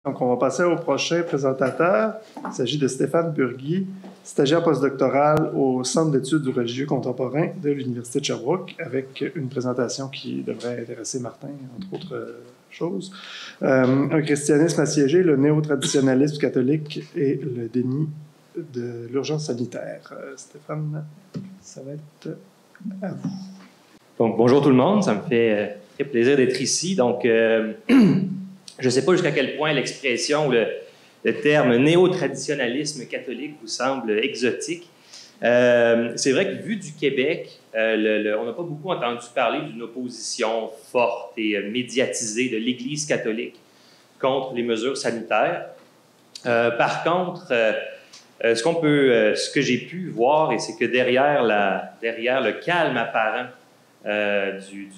Donc, on va passer au prochain présentateur. Il s'agit de Stéphane Burgui, stagiaire postdoctoral au Centre d'études du religieux contemporain de l'Université de Sherbrooke, avec une présentation qui devrait intéresser Martin, entre autres choses. Un christianisme assiégé, le néo-traditionnalisme catholique et le déni de l'urgence sanitaire. Stéphane, ça va être à vous. Donc, bonjour tout le monde, ça me fait très plaisir d'être ici. Donc, je ne sais pas jusqu'à quel point l'expression ou le terme néo-traditionnalisme catholique vous semble exotique. C'est vrai que vu du Québec, on n'a pas beaucoup entendu parler d'une opposition forte et médiatisée de l'Église catholique contre les mesures sanitaires. Par contre, ce que j'ai pu voir, et c'est que derrière le calme apparent du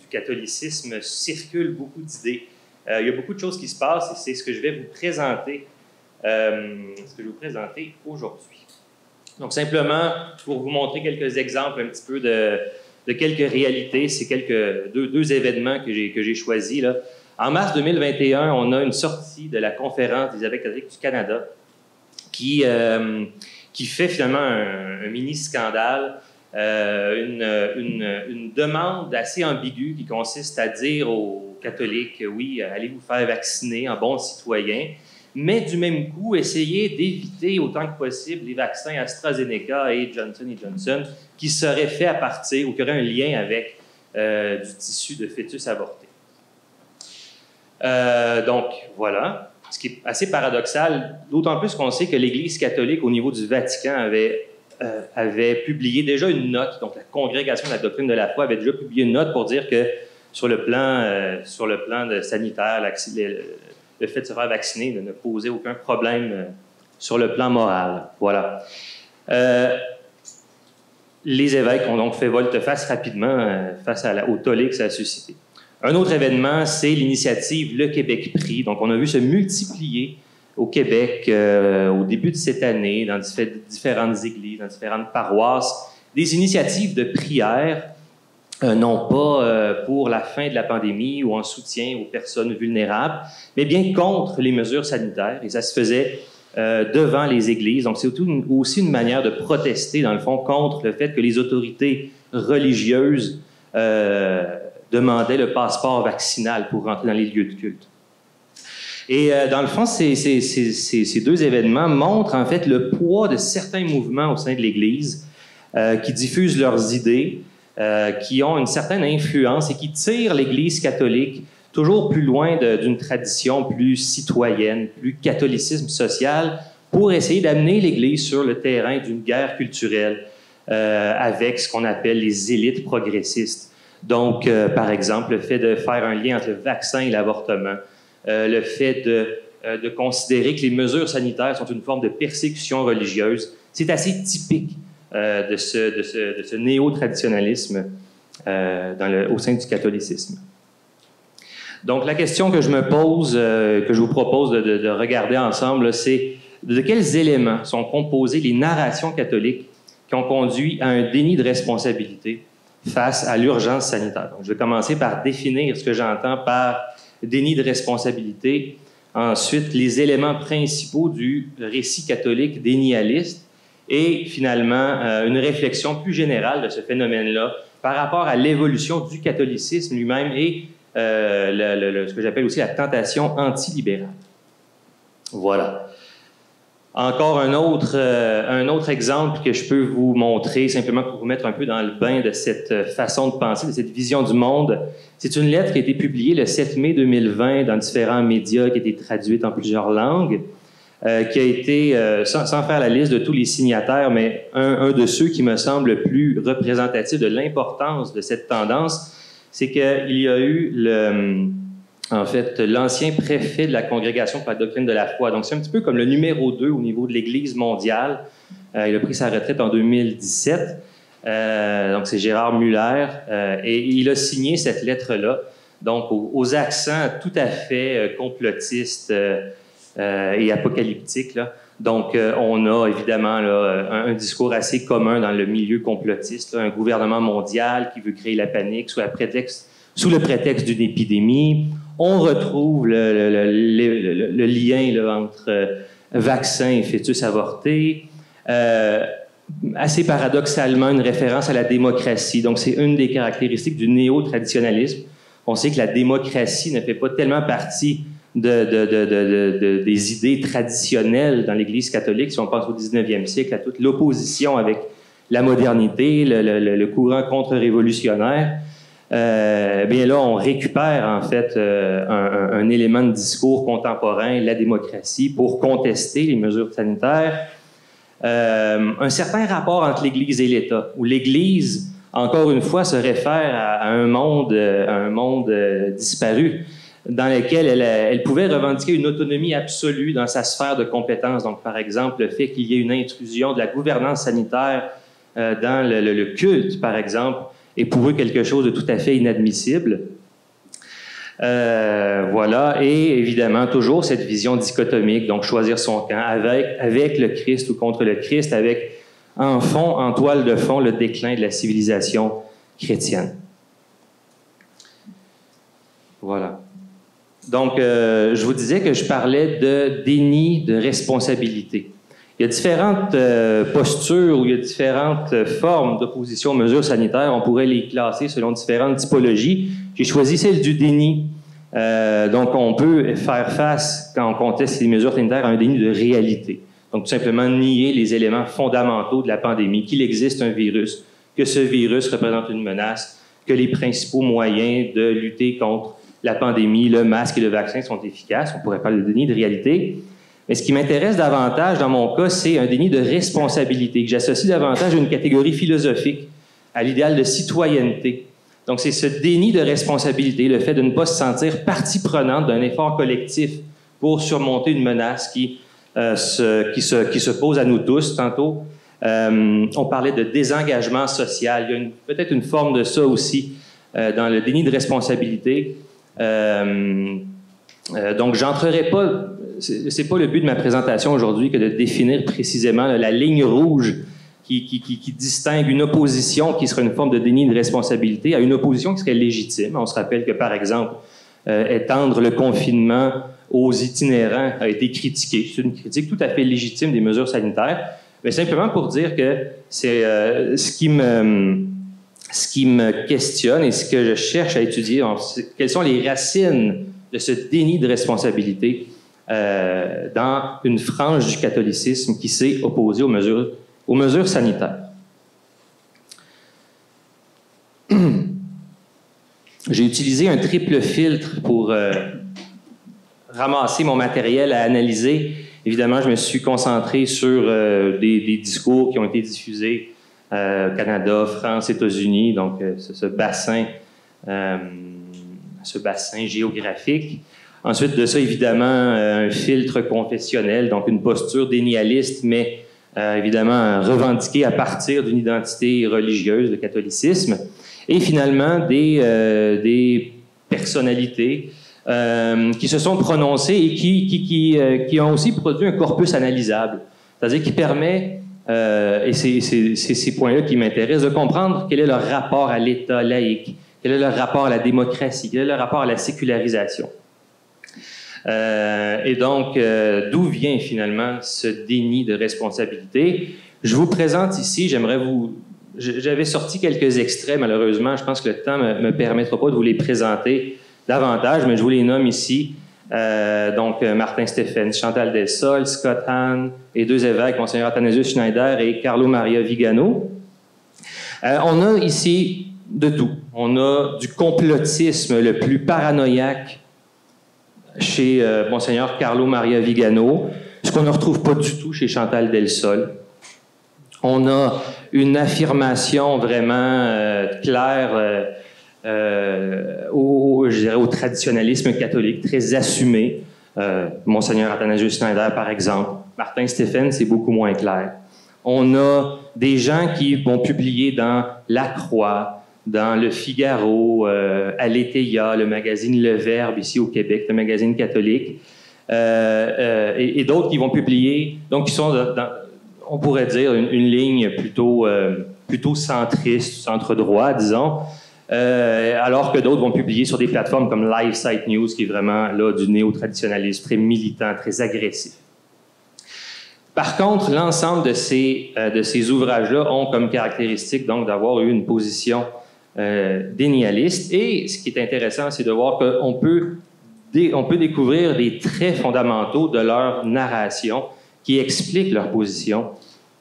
catholicisme circulent beaucoup d'idées. Il y a beaucoup de choses qui se passent et c'est ce que je vais vous présenter, aujourd'hui. Donc, simplement, pour vous montrer quelques exemples un petit peu de quelques réalités, c'est deux événements que j'ai choisis, là. En mars 2021, on a une sortie de la Conférence des évêques catholiques du Canada qui fait finalement un mini-scandale, une demande assez ambiguë qui consiste à dire aux catholiques, oui, allez vous faire vacciner en bon citoyen, mais du même coup, essayez d'éviter autant que possible les vaccins AstraZeneca et Johnson & Johnson qui seraient faits à partir ou qui auraient un lien avec du tissu de fœtus avorté. Donc, voilà. Ce qui est assez paradoxal, d'autant plus qu'on sait que l'Église catholique, au niveau du Vatican, avait publié déjà une note, donc la Congrégation de la doctrine de la foi avait déjà publié une note pour dire que sur le plan sanitaire, le fait de se faire vacciner ne posait aucun problème sur le plan moral. Voilà. Les évêques ont donc fait volte-face rapidement face au tollé que ça a suscité. Un autre événement, c'est l'initiative Le Québec prie. Donc, on a vu se multiplier au Québec au début de cette année, dans différentes églises, dans différentes paroisses, des initiatives de prière, non pas pour la fin de la pandémie ou en soutien aux personnes vulnérables, mais bien contre les mesures sanitaires. Et ça se faisait devant les églises. Donc, c'est aussi une manière de protester, dans le fond, contre le fait que les autorités religieuses demandaient le passeport vaccinal pour rentrer dans les lieux de culte. Et dans le fond, ces deux événements montrent en fait le poids de certains mouvements au sein de l'Église qui diffusent leurs idées, qui ont une certaine influence et qui tirent l'Église catholique toujours plus loin d'une tradition plus citoyenne, plus catholicisme social, pour essayer d'amener l'Église sur le terrain d'une guerre culturelle avec ce qu'on appelle les élites progressistes. Donc, par exemple, le fait de faire un lien entre le vaccin et l'avortement, le fait de considérer que les mesures sanitaires sont une forme de persécution religieuse, c'est assez typique de ce néo-traditionnalisme au sein du catholicisme. Donc, la question que je me pose, que je vous propose de regarder ensemble, c'est de quels éléments sont composées les narrations catholiques qui ont conduit à un déni de responsabilité face à l'urgence sanitaire. Donc, je vais commencer par définir ce que j'entends par déni de responsabilité. Ensuite, les éléments principaux du récit catholique dénialiste et finalement, une réflexion plus générale de ce phénomène-là par rapport à l'évolution du catholicisme lui-même et ce que j'appelle aussi la tentation antilibérale. Voilà. Encore un autre exemple que je peux vous montrer, simplement pour vous mettre un peu dans le bain de cette façon de penser, de cette vision du monde. C'est une lettre qui a été publiée le 7 mai 2020 dans différents médias, qui a été traduite en plusieurs langues, qui a été, sans faire la liste de tous les signataires, mais un de ceux qui me semble le plus représentatif de l'importance de cette tendance, c'est qu'il y a eu l'ancien préfet de la Congrégation pour la doctrine de la foi. Donc, c'est un petit peu comme le numéro 2 au niveau de l'Église mondiale. Il a pris sa retraite en 2017. Donc, c'est Gérard Muller. Et il a signé cette lettre-là, donc aux accents tout à fait complotistes et apocalyptiques, là. Donc, on a évidemment là, un discours assez commun dans le milieu complotiste, là, un gouvernement mondial qui veut créer la panique sous le prétexte d'une épidémie. on retrouve le lien là, entre vaccin et fœtus avorté. Assez paradoxalement, une référence à la démocratie. Donc, c'est une des caractéristiques du néo-traditionnalisme. On sait que la démocratie ne fait pas tellement partie des idées traditionnelles dans l'Église catholique. Si on pense au 19e siècle, à toute l'opposition avec la modernité, le courant contre-révolutionnaire, bien là, on récupère en fait un élément de discours contemporain, la démocratie, pour contester les mesures sanitaires. Un certain rapport entre l'Église et l'État, où l'Église, encore une fois, se réfère à un monde disparu, dans lequel elle pouvait revendiquer une autonomie absolue dans sa sphère de compétences. Donc, par exemple, le fait qu'il y ait une intrusion de la gouvernance sanitaire dans le culte, par exemple, est pour eux quelque chose de tout à fait inadmissible. Voilà, et évidemment, toujours cette vision dichotomique, donc choisir son camp avec le Christ ou contre le Christ, avec en fond, en toile de fond, le déclin de la civilisation chrétienne. Voilà. Donc, je vous disais que je parlais de déni de responsabilité. Il y a différentes postures ou il y a différentes formes d'opposition aux mesures sanitaires. On pourrait les classer selon différentes typologies. J'ai choisi celle du déni. Donc, on peut faire face, quand on conteste les mesures sanitaires, à un déni de réalité. Donc, tout simplement nier les éléments fondamentaux de la pandémie, qu'il existe un virus, que ce virus représente une menace, que les principaux moyens de lutter contre la pandémie, le masque et le vaccin sont efficaces. On pourrait parler de déni de réalité. Mais ce qui m'intéresse davantage dans mon cas, c'est un déni de responsabilité, que j'associe davantage à une catégorie philosophique, à l'idéal de citoyenneté. Donc, c'est ce déni de responsabilité, le fait de ne pas se sentir partie prenante d'un effort collectif pour surmonter une menace qui se pose à nous tous. Tantôt, on parlait de désengagement social. Il y a peut-être une forme de ça aussi dans le déni de responsabilité. Donc, j'entrerai pas... C'est pas le but de ma présentation aujourd'hui que de définir précisément la ligne rouge qui distingue une opposition qui serait une forme de déni de responsabilité à une opposition qui serait légitime. On se rappelle que, par exemple, étendre le confinement aux itinérants a été critiqué. C'est une critique tout à fait légitime des mesures sanitaires, mais simplement pour dire que c'est ce qui me questionne et ce que je cherche à étudier, quelles sont les racines de ce déni de responsabilité dans une frange du catholicisme qui s'est opposée aux mesures sanitaires. J'ai utilisé un triple filtre pour ramasser mon matériel à analyser. Évidemment, je me suis concentré sur des discours qui ont été diffusés Canada, France, États-Unis, donc ce bassin géographique. Ensuite de ça, évidemment, un filtre confessionnel, donc une posture dénialiste, mais évidemment revendiquée à partir d'une identité religieuse, le catholicisme. Et finalement, des personnalités qui se sont prononcées et qui ont aussi produit un corpus analysable, c'est-à-dire qui permet, et c'est ces points-là qui m'intéressent, de comprendre quel est leur rapport à l'État laïque, quel est leur rapport à la démocratie, quel est leur rapport à la sécularisation. Et donc, d'où vient finalement ce déni de responsabilité? Je vous présente ici, j'avais sorti quelques extraits, malheureusement, je pense que le temps ne me permettra pas de vous les présenter davantage, mais je vous les nomme ici. Donc, Martin Stephens, Chantal Delsol, Scott Hahn et deux évêques, Monseigneur Athanasius Schneider et Carlo Maria Vigano. On a ici de tout. On a du complotisme le plus paranoïaque chez Monseigneur Carlo Maria Vigano, ce qu'on ne retrouve pas du tout chez Chantal Delsol. On a une affirmation vraiment claire je dirais au traditionnalisme catholique, très assumé. Monseigneur Athanasius Schneider, par exemple. Martin Stephens, c'est beaucoup moins clair. On a des gens qui vont publier dans La Croix, dans Le Figaro, Aletheia, le magazine Le Verbe ici au Québec, le magazine catholique, et d'autres qui vont publier, donc qui sont on pourrait dire une ligne plutôt centriste, centre-droit, disons, alors que d'autres vont publier sur des plateformes comme Live Site News, qui est vraiment là du néo-traditionnalisme très militant, très agressif. Par contre, l'ensemble de ces ouvrages-là ont comme caractéristique donc d'avoir eu une position dénialiste. Et ce qui est intéressant, c'est de voir qu'on peut découvrir des traits fondamentaux de leur narration qui expliquent leur position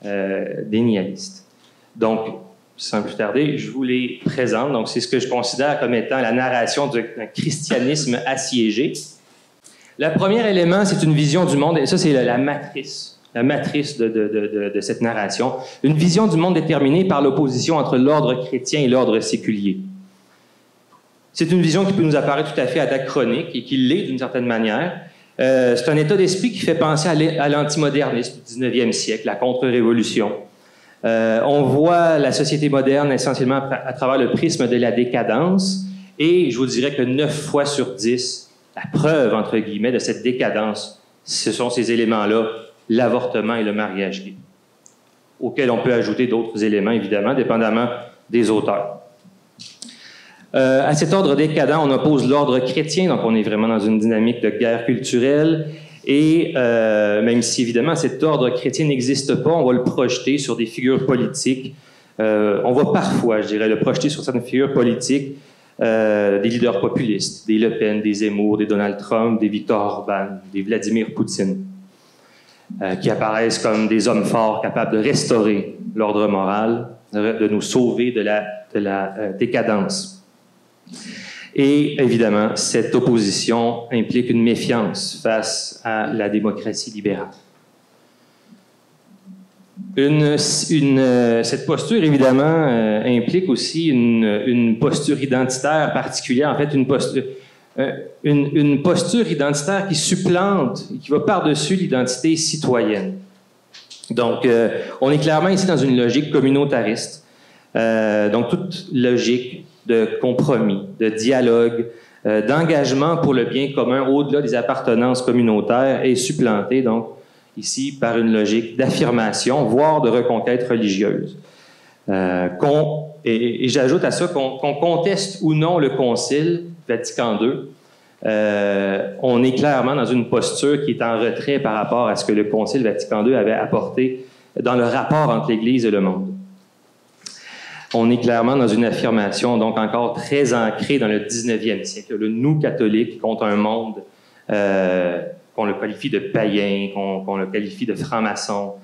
dénialiste. Donc, sans plus tarder, je vous les présente. Donc, c'est ce que je considère comme étant la narration d'un christianisme assiégé. Le premier élément, c'est une vision du monde, et ça, c'est la matrice de cette narration. Une vision du monde déterminée par l'opposition entre l'ordre chrétien et l'ordre séculier. C'est une vision qui peut nous apparaître tout à fait anachronique et qui l'est d'une certaine manière. C'est un état d'esprit qui fait penser à l'antimodernisme du 19e siècle, la contre-révolution. On voit la société moderne essentiellement à travers le prisme de la décadence, et je vous dirais que 9 fois sur 10, la preuve, entre guillemets, de cette décadence, ce sont ces éléments-là, l'avortement et le mariage gay, auxquels on peut ajouter d'autres éléments, évidemment, dépendamment des auteurs. À cet ordre décadent, on oppose l'ordre chrétien, donc on est vraiment dans une dynamique de guerre culturelle, et même si, évidemment, cet ordre chrétien n'existe pas, on va le projeter sur des figures politiques. On va parfois, je dirais, le projeter sur certaines figures politiques, des leaders populistes, des Le Pen, des Zemmour, des Donald Trump, des Viktor Orban, des Vladimir Poutine, qui apparaissent comme des hommes forts capables de restaurer l'ordre moral, de nous sauver de la décadence. Et évidemment, cette opposition implique une méfiance face à la démocratie libérale. Cette posture, évidemment, implique aussi une posture identitaire particulière, en fait, une posture identitaire qui supplante et qui va par-dessus l'identité citoyenne. Donc, on est clairement ici dans une logique communautariste. Donc, toute logique de compromis, de dialogue, d'engagement pour le bien commun au-delà des appartenances communautaires est supplantée, donc, ici, par une logique d'affirmation, voire de reconquête religieuse. Et j'ajoute à ça qu'on conteste ou non le Concile Vatican II, on est clairement dans une posture qui est en retrait par rapport à ce que le Concile Vatican II avait apporté dans le rapport entre l'Église et le monde. On est clairement dans une affirmation, donc encore très ancrée dans le 19e siècle, le nous catholique contre un monde qu'on le qualifie de païen, qu'on le qualifie de franc-maçon,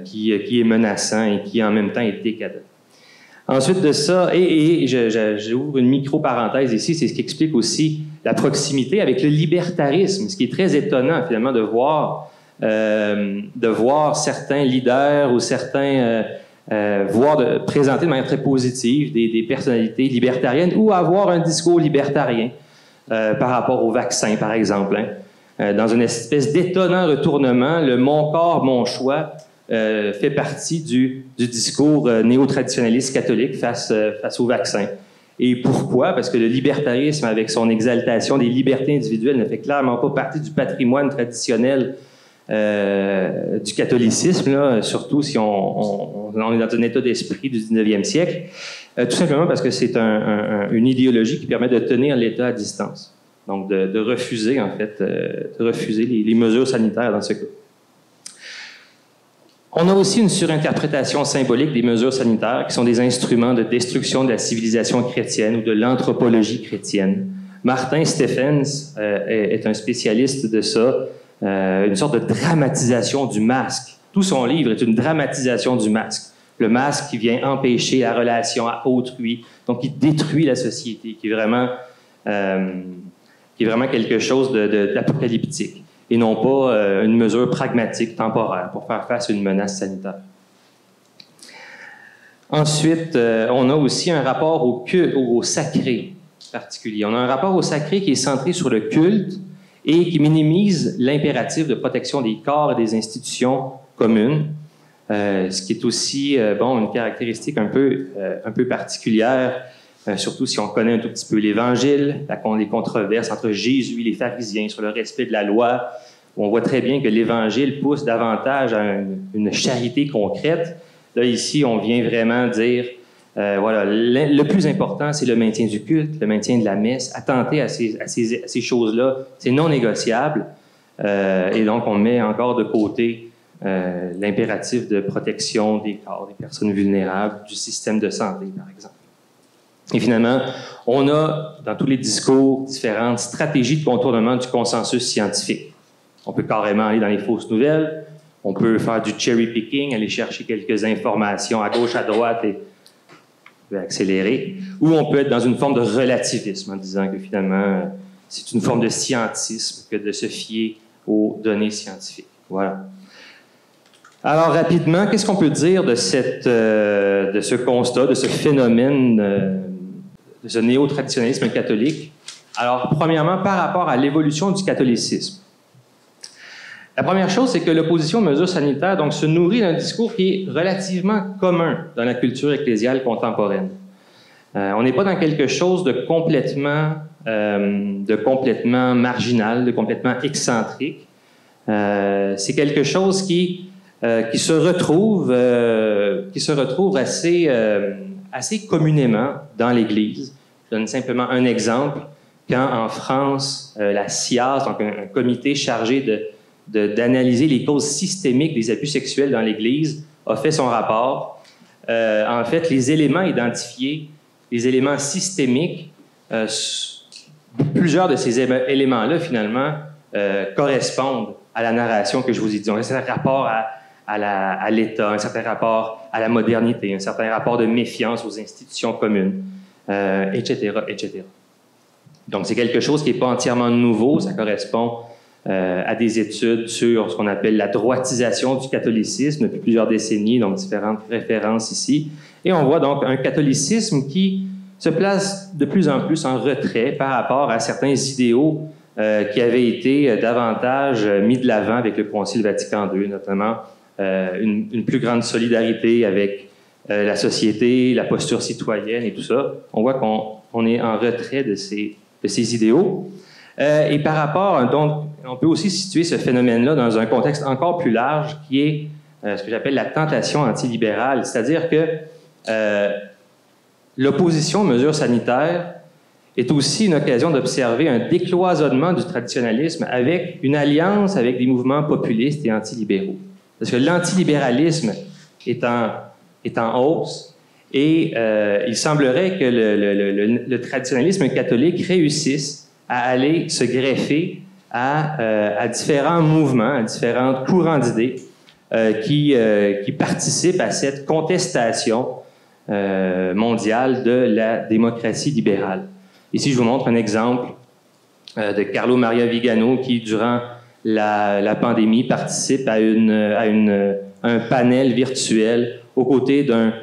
qui est menaçant et qui en même temps est décadent. Ensuite de ça, et j'ouvre une micro-parenthèse ici, c'est ce qui explique aussi la proximité avec le libertarisme, ce qui est très étonnant finalement de voir certains leaders ou certains présenter de manière très positive des personnalités libertariennes ou avoir un discours libertarien par rapport au vaccin, par exemple. Dans une espèce d'étonnant retournement, le « mon corps, mon choix » fait partie du discours néo-traditionnaliste catholique face au vaccin. Et pourquoi? Parce que le libertarisme, avec son exaltation des libertés individuelles, ne fait clairement pas partie du patrimoine traditionnel du catholicisme, là, surtout si on est dans un état d'esprit du 19e siècle, tout simplement parce que c'est une idéologie qui permet de tenir l'État à distance. Donc, de refuser, en fait, les mesures sanitaires dans ce cas. On a aussi une surinterprétation symbolique des mesures sanitaires qui sont des instruments de destruction de la civilisation chrétienne ou de l'anthropologie chrétienne. Martin Stephens est un spécialiste de ça, une sorte de dramatisation du masque. Tout son livre est une dramatisation du masque. Le masque qui vient empêcher la relation à autrui, donc qui détruit la société, qui est vraiment quelque chose d'apocalyptique, et non pas une mesure pragmatique, temporaire, pour faire face à une menace sanitaire. Ensuite, on a aussi un rapport au sacré particulier. On a un rapport au sacré qui est centré sur le culte et qui minimise l'impératif de protection des corps et des institutions communes, ce qui est aussi une caractéristique un peu particulière, surtout si on connaît un tout petit peu l'Évangile, les controverses entre Jésus et les pharisiens sur le respect de la loi. On voit très bien que l'Évangile pousse davantage à une charité concrète. Là, ici, on vient vraiment dire Voilà, le plus important, c'est le maintien du culte, le maintien de la messe. Attenter à ces choses-là, c'est non négociable. Et donc, on met encore de côté l'impératif de protection des corps, des personnes vulnérables, du système de santé, par exemple. Et finalement, on a, dans tous les discours, différentes stratégies de contournement du consensus scientifique. On peut carrément aller dans les fausses nouvelles, on peut faire du cherry picking, aller chercher quelques informations à gauche, à droite et accélérer, ou on peut être dans une forme de relativisme en disant que finalement, c'est une forme de scientisme que de se fier aux données scientifiques. Voilà. Alors, rapidement, qu'est-ce qu'on peut dire de ce constat, de ce phénomène, de ce néo-traditionnalisme catholique? Alors, premièrement, par rapport à l'évolution du catholicisme. La première chose, c'est que l'opposition aux mesures sanitaires donc, se nourrit d'un discours qui est relativement commun dans la culture ecclésiale contemporaine. On n'est pas dans quelque chose de complètement marginal, de complètement excentrique. C'est quelque chose qui se retrouve assez communément dans l'Église. Je donne simplement un exemple. Quand en France, la SIAZ, donc un comité chargé d'analyser les causes systémiques des abus sexuels dans l'Église, a fait son rapport. En fait, les éléments identifiés, les éléments systémiques, plusieurs de ces éléments-là, finalement, correspondent à la narration que je vous ai dit. Donc, un certain rapport à l'État, un certain rapport à la modernité, un certain rapport de méfiance aux institutions communes, etc., etc. Donc, c'est quelque chose qui n'est pas entièrement nouveau. Ça correspond à des études sur ce qu'on appelle la droitisation du catholicisme depuis plusieurs décennies, donc différentes références ici. Et on voit donc un catholicisme qui se place de plus en plus en retrait par rapport à certains idéaux qui avaient été davantage mis de l'avant avec le Concile Vatican II, notamment une plus grande solidarité avec la société, la posture citoyenne et tout ça. On voit qu'on est en retrait de ces idéaux. Et par rapport, donc, on peut aussi situer ce phénomène-là dans un contexte encore plus large qui est ce que j'appelle la tentation antilibérale, c'est-à-dire que l'opposition aux mesures sanitaires est aussi une occasion d'observer un décloisonnement du traditionnalisme avec une alliance avec des mouvements populistes et antilibéraux. Parce que l'antilibéralisme est en hausse et il semblerait que le traditionnalisme catholique réussisse à aller se greffer à différents mouvements, à différents courants d'idées qui participent à cette contestation mondiale de la démocratie libérale. Ici, je vous montre un exemple de Carlo Maria Vigano qui, durant la pandémie, participe à un panel virtuel aux côtés d'un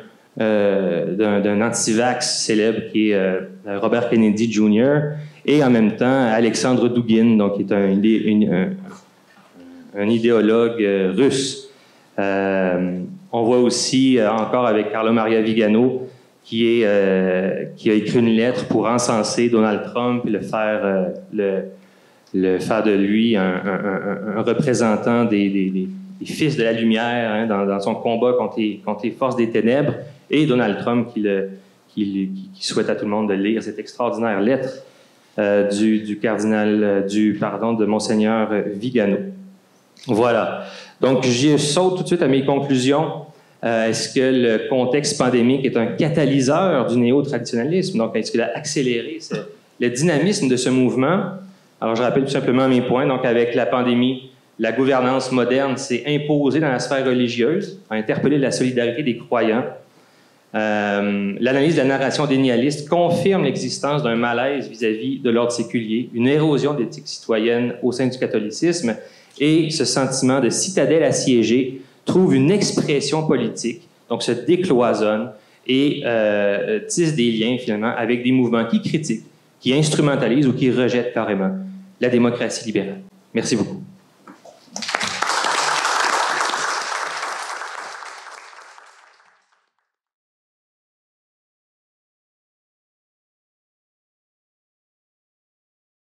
anti-vax célèbre qui est Robert Kennedy Jr., et en même temps Alexandre Douguin, donc, qui est un idéologue russe. On voit aussi, encore avec Carlo Maria Vigano, qui a écrit une lettre pour encenser Donald Trump et le faire de lui un représentant des fils de la lumière, hein, dans son combat contre les forces des ténèbres, et Donald Trump qui souhaite à tout le monde de lire cette extraordinaire lettre de Monseigneur Vigano. Voilà. Donc, je saute tout de suite à mes conclusions. Est-ce que le contexte pandémique est un catalyseur du néo-traditionnalisme? Donc, est-ce qu'il a accéléré le dynamisme de ce mouvement? Alors, je rappelle tout simplement mes points. Donc, avec la pandémie, la gouvernance moderne s'est imposée dans la sphère religieuse, a interpellé la solidarité des croyants. L'analyse de la narration dénialiste confirme l'existence d'un malaise vis-à-vis de l'ordre séculier, une érosion d'éthique citoyenne au sein du catholicisme, et ce sentiment de citadelle assiégée trouve une expression politique, donc se décloisonne et tisse des liens finalement avec des mouvements qui critiquent, qui instrumentalisent ou qui rejettent carrément la démocratie libérale. Merci beaucoup.